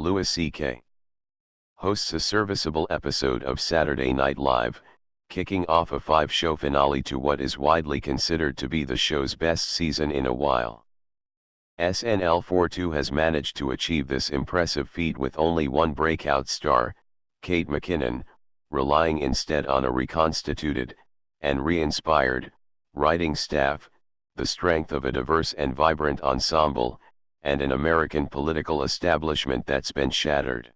Louis C.K. hosts a serviceable episode of Saturday Night Live, kicking off a 5-show finale to what is widely considered to be the show's best season in a while. SNL 42 has managed to achieve this impressive feat with only one breakout star, Kate McKinnon, relying instead on a reconstituted, and re-inspired, writing staff, the strength of a diverse and vibrant ensemble, and an American political establishment that's been shattered.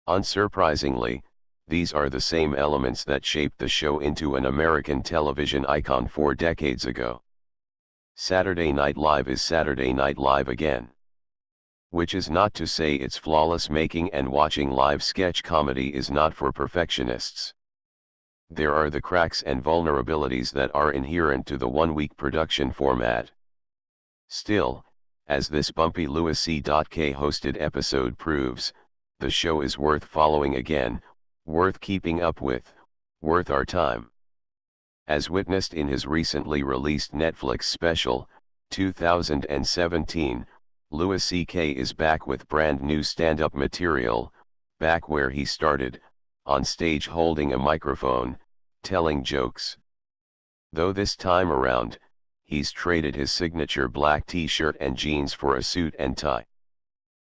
Unsurprisingly, these are the same elements that shaped the show into an American television icon 4 decades ago. Saturday Night Live is Saturday Night Live again. Which is not to say it's flawless. Making and watching live sketch comedy is not for perfectionists. There are the cracks and vulnerabilities that are inherent to the one-week production format. Still, as this bumpy Louis C.K. hosted episode proves, the show is worth following again, worth keeping up with, worth our time. As witnessed in his recently released Netflix special, 2017, Louis C.K. is back with brand new stand-up material, back where he started, on stage holding a microphone, telling jokes. Though this time around, he's traded his signature black t-shirt and jeans for a suit and tie.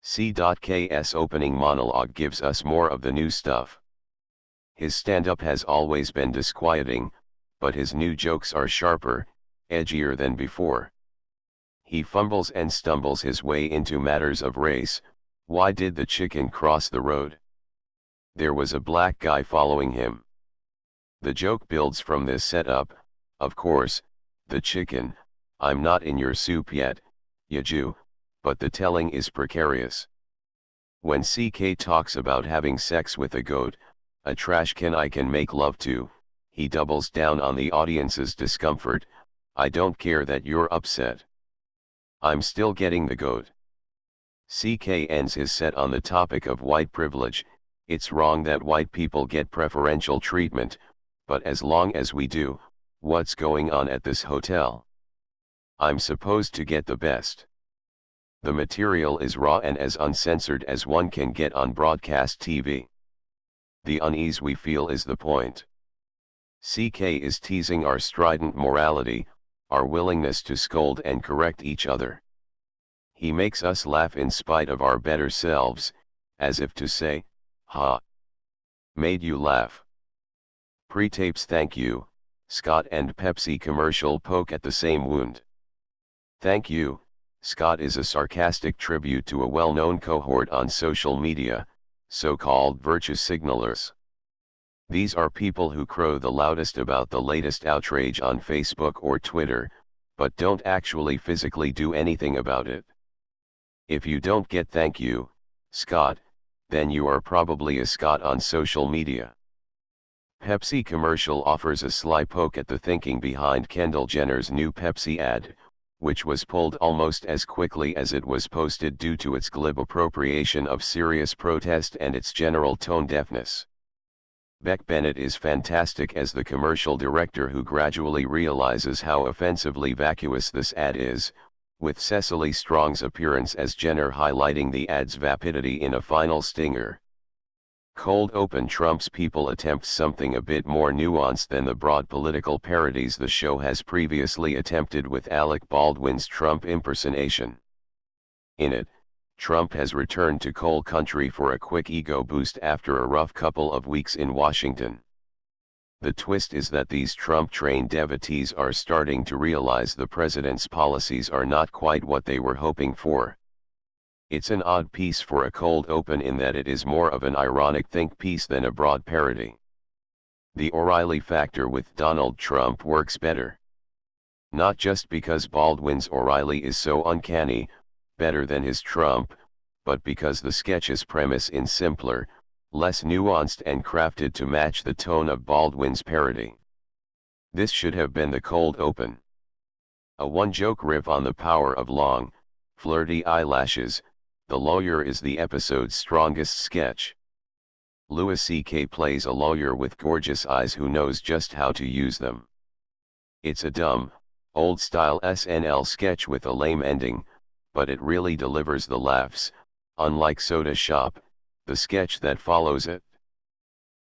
C.K.'s opening monologue gives us more of the new stuff. His stand-up has always been disquieting, but his new jokes are sharper, edgier than before. He fumbles and stumbles his way into matters of race. Why did the chicken cross the road? There was a black guy following him. The joke builds from this setup, of course, the chicken, I'm not in your soup yet, ya Jew, but the telling is precarious. When CK talks about having sex with a goat, a trash can I can make love to, he doubles down on the audience's discomfort. I don't care that you're upset. I'm still getting the goat. CK ends his set on the topic of white privilege. It's wrong that white people get preferential treatment, but as long as we do, what's going on at this hotel? I'm supposed to get the best. The material is raw and as uncensored as one can get on broadcast TV. The unease we feel is the point. CK is teasing our strident morality, our willingness to scold and correct each other. He makes us laugh in spite of our better selves, as if to say, ha! Made you laugh. Pre-tapes thank you, Scott and Pepsi commercial poke at the same wound. Thank you, Scott is a sarcastic tribute to a well-known cohort on social media, so-called virtue signalers. These are people who crow the loudest about the latest outrage on Facebook or Twitter, but don't actually physically do anything about it. If you don't get thank you, Scott, then you are probably a Scott on social media. Pepsi commercial offers a sly poke at the thinking behind Kendall Jenner's new Pepsi ad, which was pulled almost as quickly as it was posted due to its glib appropriation of serious protest and its general tone deafness. Beck Bennett is fantastic as the commercial director who gradually realizes how offensively vacuous this ad is, with Cecily Strong's appearance as Jenner highlighting the ad's vapidity in a final stinger. Cold Open Trump's People attempts something a bit more nuanced than the broad political parodies the show has previously attempted with Alec Baldwin's Trump impersonation. In it, Trump has returned to coal country for a quick ego boost after a rough couple of weeks in Washington. The twist is that these Trump-trained devotees are starting to realize the president's policies are not quite what they were hoping for. It's an odd piece for a cold open in that it is more of an ironic think piece than a broad parody. The O'Reilly factor with Donald Trump works better. Not just because Baldwin's O'Reilly is so uncanny, better than his Trump, but because the sketch's premise is simpler, less nuanced and crafted to match the tone of Baldwin's parody. This should have been the cold open. A one-joke riff on the power of long, flirty eyelashes. The lawyer is the episode's strongest sketch. Louis C.K. plays a lawyer with gorgeous eyes who knows just how to use them. It's a dumb, old-style SNL sketch with a lame ending, but it really delivers the laughs, unlike Soda Shop, the sketch that follows it.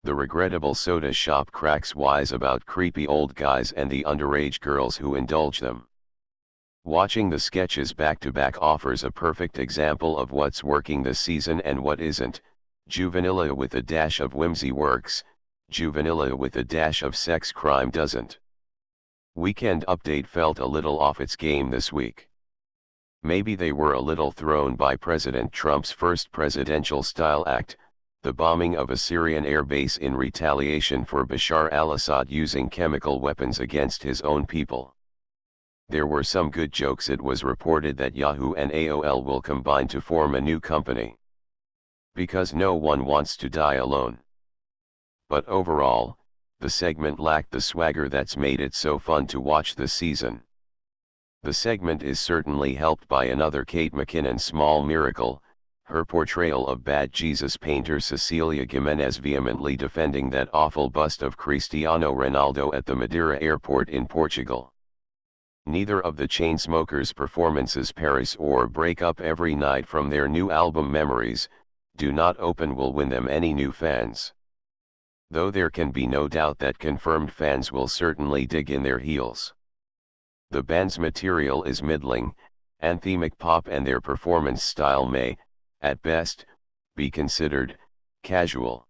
The regrettable Soda Shop cracks wise about creepy old guys and the underage girls who indulge them. Watching the sketches back-to-back offers a perfect example of what's working this season and what isn't. Juvenilia with a dash of whimsy works, juvenilia with a dash of sex crime doesn't. Weekend Update felt a little off its game this week. Maybe they were a little thrown by President Trump's first presidential-style act, the bombing of a Syrian air base in retaliation for Bashar al-Assad using chemical weapons against his own people. There were some good jokes. It was reported that Yahoo and AOL will combine to form a new company. Because no one wants to die alone. But overall, the segment lacked the swagger that's made it so fun to watch this season. The segment is certainly helped by another Kate McKinnon small miracle, her portrayal of bad Jesus painter Cecilia Gimenez vehemently defending that awful bust of Cristiano Ronaldo at the Madeira airport in Portugal. Neither of the Chainsmokers' performances Paris or Break Up Every Night from their new album Memories, Do Not Open will win them any new fans. Though there can be no doubt that confirmed fans will certainly dig in their heels. The band's material is middling, anthemic pop, and their performance style may, at best, be considered casual.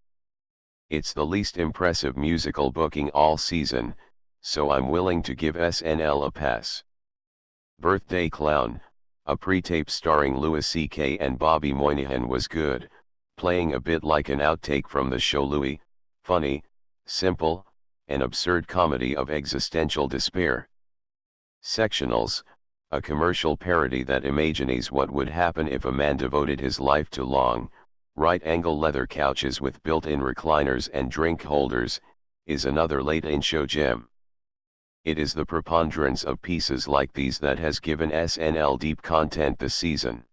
It's the least impressive musical booking all season, so I'm willing to give SNL a pass. Birthday Clown, a pre-tape starring Louis C.K. and Bobby Moynihan, was good, playing a bit like an outtake from the show Louis, funny, simple, an absurd comedy of existential despair. Sectionals, a commercial parody that imagines what would happen if a man devoted his life to long, right-angle leather couches with built-in recliners and drink holders, is another late-in-show gem. It is the preponderance of pieces like these that has given SNL deep content this season.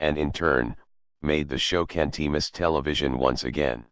And in turn, made the show can't miss television once again.